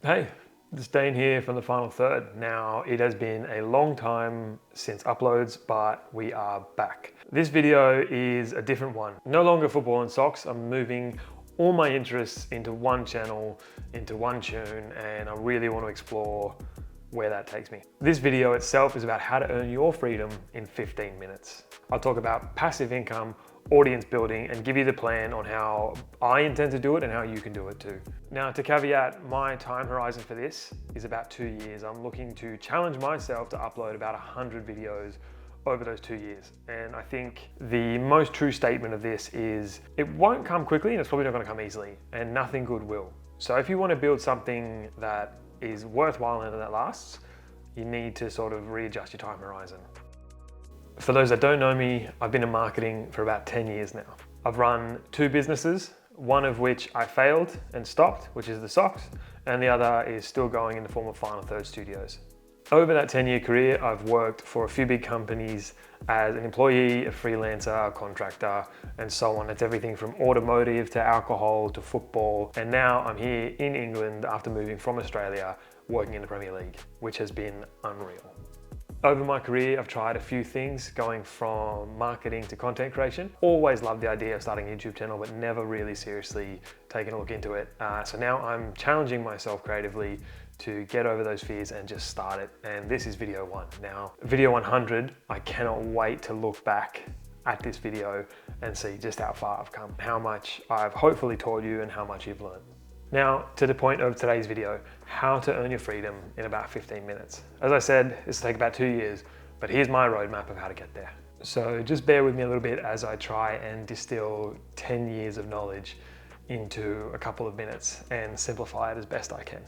Hey, it's Dane here from the Final Third. Now, it has been a long time since uploads, but we are back. This video is a different one. No longer football and socks. I'm moving all my interests into one channel, into one tune, and I really want to explore where that takes me. This video itself is about how to earn your freedom in 15 minutes. I'll talk about passive income, audience building, and give you the plan on how I intend to do it and how you can do it too. Now, to caveat, my time horizon for this is about 2 years. I'm looking to challenge myself to upload about 100 videos over those 2 years. And I think the most true statement of this is it won't come quickly and it's probably not gonna come easily, and nothing good will. So if you wanna build something that is worthwhile and that lasts, you need to sort of readjust your time horizon. For those that don't know me, I've been in marketing for about 10 years now. I've run 2 businesses, one of which I failed and stopped, which is the socks, and the other is still going in the form of Final Third Studios. Over that 10-year career, I've worked for a few big companies as an employee, a freelancer, a contractor, and so on. It's everything from automotive to alcohol to football. And now I'm here in England after moving from Australia, working in the Premier League, which has been unreal. Over my career, I've tried a few things, going from marketing to content creation. Always loved the idea of starting a YouTube channel, but never really seriously taken a look into it. So now I'm challenging myself creatively to get over those fears and just start it. And this is video 1. Now, video 100, I cannot wait to look back at this video and see just how far I've come, how much I've hopefully taught you and how much you've learned. Now, to the point of today's video, how to earn your freedom in about 15 minutes. As I said, this will take about 2 years, but here's my roadmap of how to get there. So just bear with me a little bit as I try and distill 10 years of knowledge into a couple of minutes and simplify it as best I can.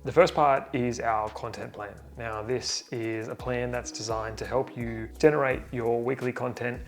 The first part is our content plan. Now, this is a plan that's designed to help you generate your weekly content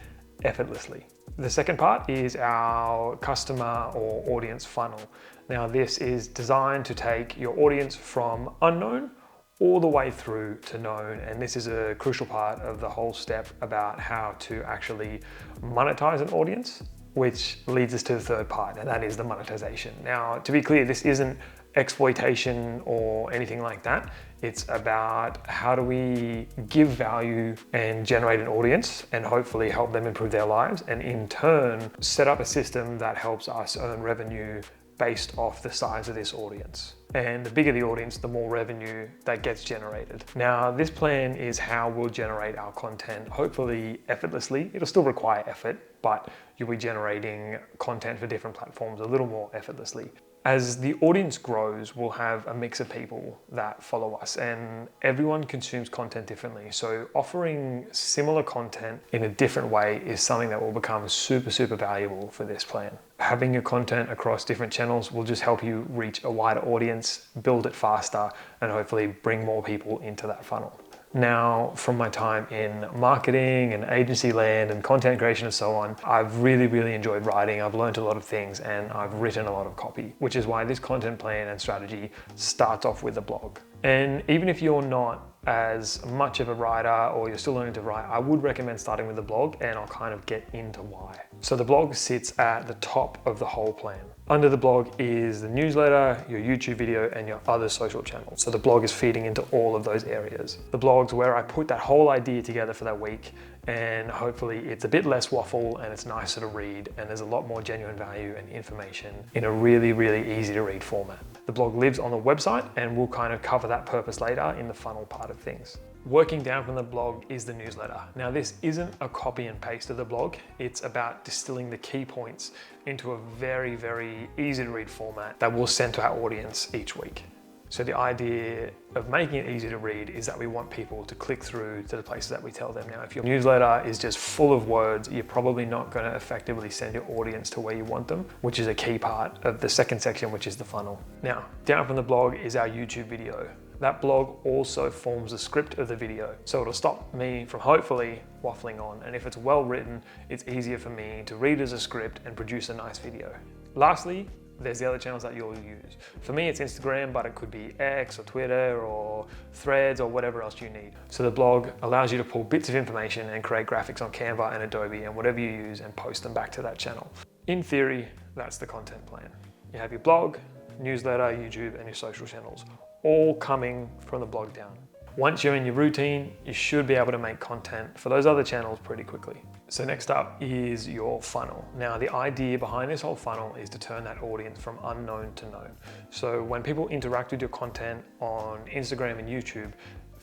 effortlessly. The second part is our customer or audience funnel. Now, this is designed to take your audience from unknown all the way through to known. And this is a crucial part of the whole step about how to actually monetize an audience, which leads us to the third part, and that is the monetization. Now, to be clear, this isn't exploitation or anything like that. It's about how do we give value and generate an audience and hopefully help them improve their lives, and in turn, set up a system that helps us earn revenue based off the size of this audience. And the bigger the audience, the more revenue that gets generated. Now, this plan is how we'll generate our content, hopefully effortlessly. It'll still require effort, but you'll be generating content for different platforms a little more effortlessly. As the audience grows, we'll have a mix of people that follow us, and everyone consumes content differently. So offering similar content in a different way is something that will become super, super valuable for this plan. Having your content across different channels will just help you reach a wider audience, build it faster, and hopefully bring more people into that funnel. Now, from my time in marketing and agency land and content creation and so on, I've really enjoyed writing. I've learned a lot of things and I've written a lot of copy, which is why this content plan and strategy starts off with a blog. And even if you're not as much of a writer or you're still learning to write, I would recommend starting with a blog, and I'll kind of get into why. So the blog sits at the top of the whole plan. Under the blog is the newsletter, your YouTube video, and your other social channels. So the blog is feeding into all of those areas. The blog's where I put that whole idea together for that week, and hopefully it's a bit less waffle and it's nicer to read, and there's a lot more genuine value and information in a really easy to read format. The blog lives on the website, and we'll kind of cover that purpose later in the funnel part of things. Working down from the blog is the newsletter. Now, this isn't a copy and paste of the blog. It's about distilling the key points into a very easy to read format that we'll send to our audience each week. So the idea of making it easy to read is that we want people to click through to the places that we tell them. Now, if your newsletter is just full of words, you're probably not going to effectively send your audience to where you want them, which is a key part of the second section, which is the funnel. Now, down from the blog is our YouTube video. That blog also forms the script of the video, so it'll stop me from hopefully waffling on. And if it's well written, it's easier for me to read as a script and produce a nice video. Lastly, there's the other channels that you'll use. For me, it's Instagram, but it could be X or Twitter or Threads or whatever else you need. So the blog allows you to pull bits of information and create graphics on Canva and Adobe and whatever you use and post them back to that channel. In theory, that's the content plan. You have your blog, newsletter, YouTube, and your social channels, all coming from the blog down. Once you're in your routine, you should be able to make content for those other channels pretty quickly. So next up is your funnel. Now, the idea behind this whole funnel is to turn that audience from unknown to known. So when people interact with your content on Instagram and YouTube,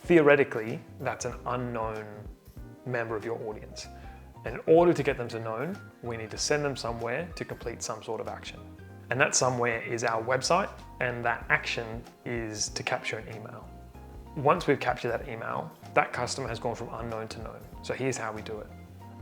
theoretically, that's an unknown member of your audience. And in order to get them to known, we need to send them somewhere to complete some sort of action. And that somewhere is our website, and that action is to capture an email. Once we've captured that email, that customer has gone from unknown to known. So here's how we do it.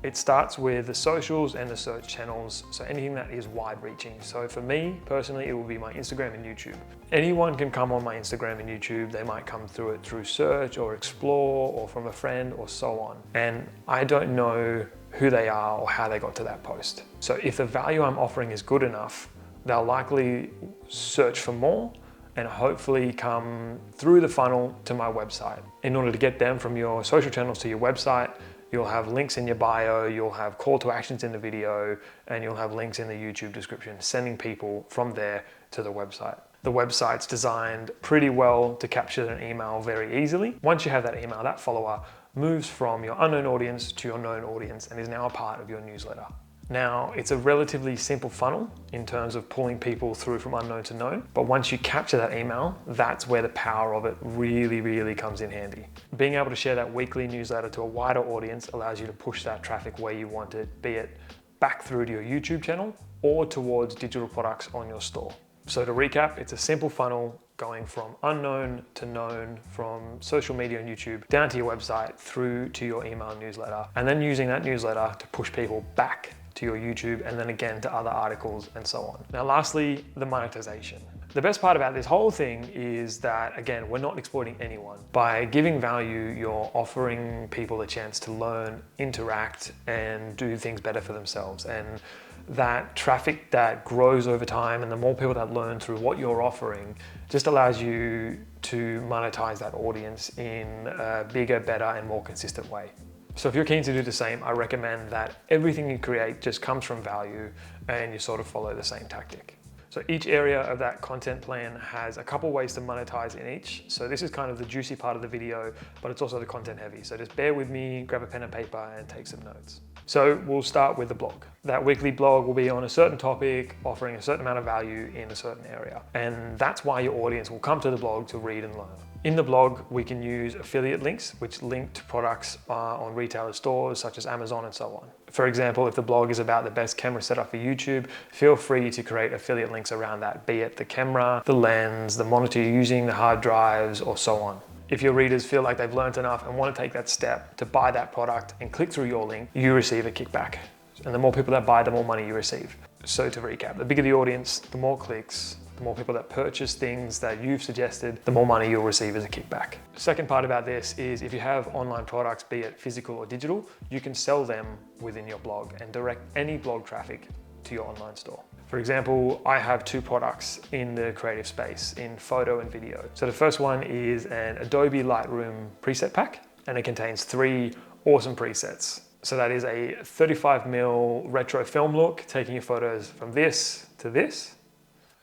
It starts with the socials and the search channels, so anything that is wide reaching. So for me, personally, it will be my Instagram and YouTube. Anyone can come on my Instagram and YouTube. They might come through it through search or explore or from a friend or so on. And I don't know who they are or how they got to that post. So if the value I'm offering is good enough, they'll likely search for more and hopefully come through the funnel to my website. In order to get them from your social channels to your website, you'll have links in your bio, you'll have call to actions in the video, and you'll have links in the YouTube description, sending people from there to the website. The website's designed pretty well to capture an email very easily. Once you have that email, that follower moves from your unknown audience to your known audience and is now a part of your newsletter. Now, it's a relatively simple funnel in terms of pulling people through from unknown to known, but once you capture that email, that's where the power of it really comes in handy. Being able to share that weekly newsletter to a wider audience allows you to push that traffic where you want it, be it back through to your YouTube channel or towards digital products on your store. So to recap, it's a simple funnel going from unknown to known, from social media and YouTube down to your website through to your email newsletter, and then using that newsletter to push people back to your YouTube and then again to other articles and so on. Now, lastly, the monetization. The best part about this whole thing is that, again, we're not exploiting anyone. By giving value, you're offering people a chance to learn, interact, and do things better for themselves. And that traffic that grows over time and the more people that learn through what you're offering just allows you to monetize that audience in a bigger, better, and more consistent way. So if you're keen to do the same, I recommend that everything you create just comes from value and you sort of follow the same tactic. So each area of that content plan has a couple ways to monetize in each. So this is kind of the juicy part of the video, but it's also the content heavy. So just bear with me, grab a pen and paper and take some notes. So we'll start with the blog. That weekly blog will be on a certain topic, offering a certain amount of value in a certain area. And that's why your audience will come to the blog to read and learn. In the blog, we can use affiliate links, which link to products on retailer stores such as Amazon and so on. For example, if the blog is about the best camera setup for YouTube, feel free to create affiliate links around that, be it the camera, the lens, the monitor you're using, the hard drives, or so on. If your readers feel like they've learned enough and want to take that step to buy that product and click through your link, you receive a kickback. And the more people that buy, the more money you receive. So to recap, the bigger the audience, the more clicks, the more people that purchase things that you've suggested, the more money you'll receive as a kickback. Second part about this is if you have online products, be it physical or digital, you can sell them within your blog and direct any blog traffic to your online store. For example, I have two products in the creative space in photo and video. So the first one is an Adobe Lightroom preset pack, and it contains 3 awesome presets. So that is a 35mm retro film look, taking your photos from this to this.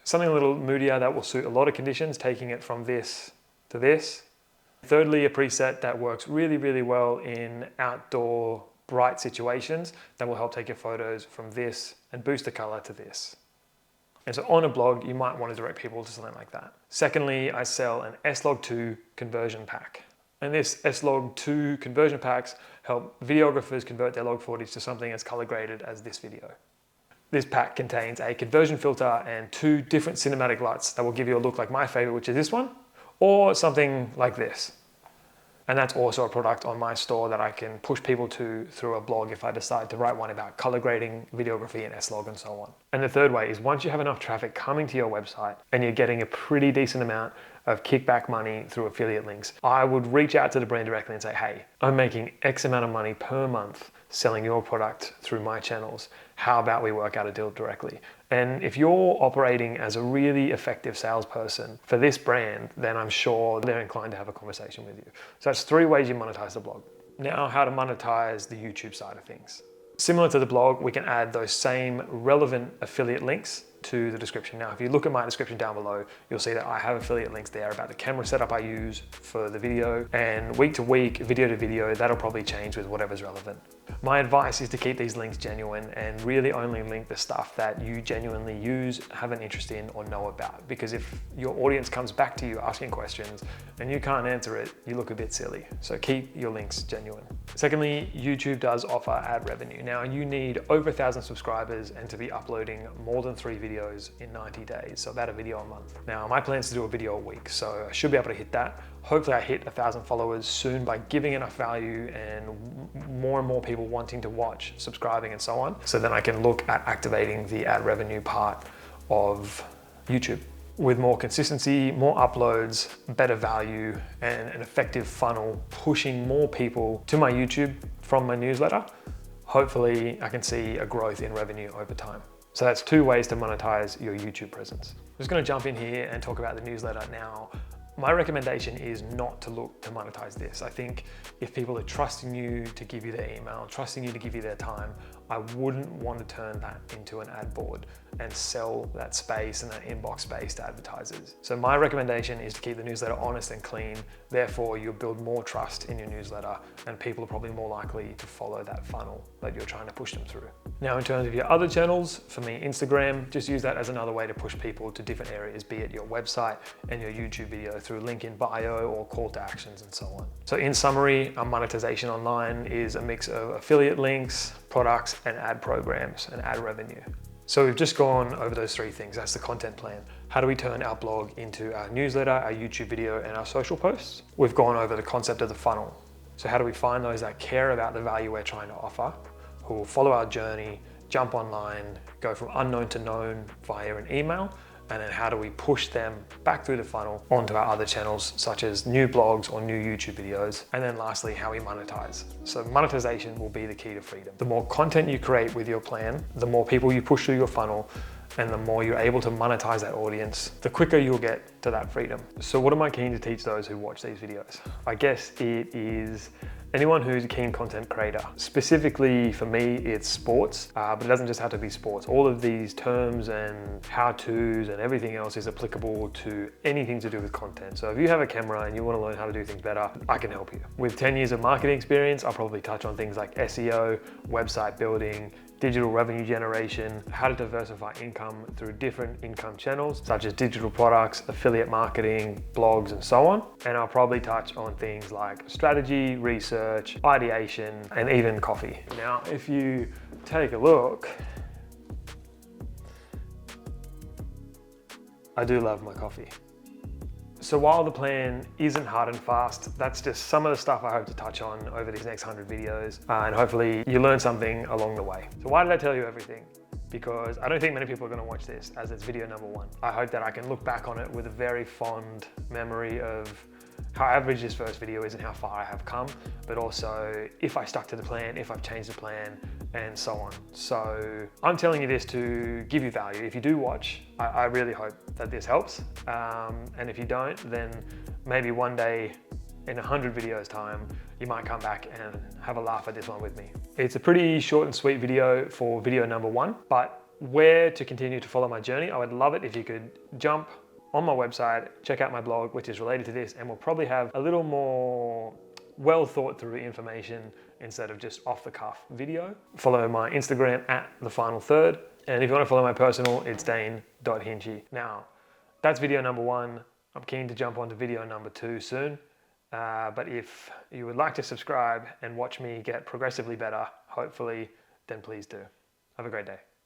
Something a little moodier that will suit a lot of conditions, taking it from this to this. Thirdly, a preset that works really well in outdoor bright situations that will help take your photos from this and boost the color to this. And so on a blog, you might want to direct people to something like that. Secondly, I sell an S-Log2 conversion pack. And this S-Log2 conversion packs help videographers convert their log footage to something as color graded as this video. This pack contains a conversion filter and 2 different cinematic lights that will give you a look like my favorite, which is this one, or something like this. And that's also a product on my store that I can push people to through a blog if I decide to write one about color grading, videography, and S-Log and so on. And the third way is once you have enough traffic coming to your website and you're getting a pretty decent amount of kickback money through affiliate links, I would reach out to the brand directly and say, hey, I'm making X amount of money per month selling your product through my channels. How about we work out a deal directly? And if you're operating as a really effective salesperson for this brand, then I'm sure they're inclined to have a conversation with you. So that's 3 ways you monetize the blog. Now, how to monetize the YouTube side of things. Similar to the blog, we can add those same relevant affiliate links to the description. Now, if you look at my description down below, you'll see that I have affiliate links there about the camera setup I use for the video, and week to week, video to video, that'll probably change with whatever's relevant. My advice is to keep these links genuine and really only link the stuff that you genuinely use, have an interest in, or know about. Because if your audience comes back to you asking questions and you can't answer it, you look a bit silly. So keep your links genuine. Secondly, YouTube does offer ad revenue. Now, you need over 1,000 subscribers and to be uploading more than 3 videos in 90 days, so about a video a month. Now, my plan is to do a video a week, so I should be able to hit that. Hopefully I hit 1,000 followers soon by giving enough value and more people wanting to watch, subscribing, and so on. So then I can look at activating the ad revenue part of YouTube. With more consistency, more uploads, better value, and an effective funnel pushing more people to my YouTube from my newsletter, hopefully I can see a growth in revenue over time. So that's 2 ways to monetize your YouTube presence. I'm just gonna jump in here and talk about the newsletter now. My recommendation is not to look to monetize this. I think if people are trusting you to give you their email, trusting you to give you their time, I wouldn't want to turn that into an ad board and sell that space and that inbox space to advertisers. So my recommendation is to keep the newsletter honest and clean. Therefore, you'll build more trust in your newsletter and people are probably more likely to follow that funnel that you're trying to push them through. Now, in terms of your other channels, for me, Instagram, just use that as another way to push people to different areas, be it your website and your YouTube video through link in bio or call to actions and so on. So in summary, our monetization online is a mix of affiliate links, products, and ad programs and ad revenue. So we've just gone over those 3 things. That's the content plan. How do we turn our blog into our newsletter, our YouTube video, and our social posts? We've gone over the concept of the funnel. So how do we find those that care about the value we're trying to offer, who will follow our journey, jump online, go from unknown to known via an email, and then how do we push them back through the funnel onto our other channels, such as new blogs or new YouTube videos. And then lastly, how we monetize. So monetization will be the key to freedom. The more content you create with your plan, the more people you push through your funnel, and the more you're able to monetize that audience, the quicker you'll get to that freedom. So what am I keen to teach those who watch these videos? I guess it is anyone who's a keen content creator. Specifically for me, it's sports, but it doesn't just have to be sports. All of these terms and how-tos and everything else is applicable to anything to do with content. So if you have a camera and you want to learn how to do things better, I can help you. With 10 years of marketing experience, I'll probably touch on things like SEO, website building, digital revenue generation, how to diversify income through different income channels, such as digital products, affiliate marketing, blogs, and so on. And I'll probably touch on things like strategy, research, ideation, and even coffee. Now, if you take a look, I do love my coffee. So while the plan isn't hard and fast, that's just some of the stuff I hope to touch on over these next 100 videos. And hopefully you learn something along the way. So why did I tell you everything? Because I don't think many people are going to watch this as it's video number 1. I hope that I can look back on it with a very fond memory of how average this first video is and how far I have come, but also if I stuck to the plan, if I've changed the plan, and so on. So I'm telling you this to give you value. If you do watch, I really hope that this helps. And if you don't, then maybe one day in 100 videos time, you might come back and have a laugh at this one with me. It's a pretty short and sweet video for video number 1, but where to continue to follow my journey, I would love it if you could jump on my website, check out my blog, which is related to this, and we'll probably have a little more well thought through information instead of just off the cuff video. Follow my Instagram at thefinalthird. And if you want to follow my personal, it's dane.hinchey. Now, that's video number 1. I'm keen to jump on to video number 2 soon. But if you would like to subscribe and watch me get progressively better, hopefully, then please do. Have a great day.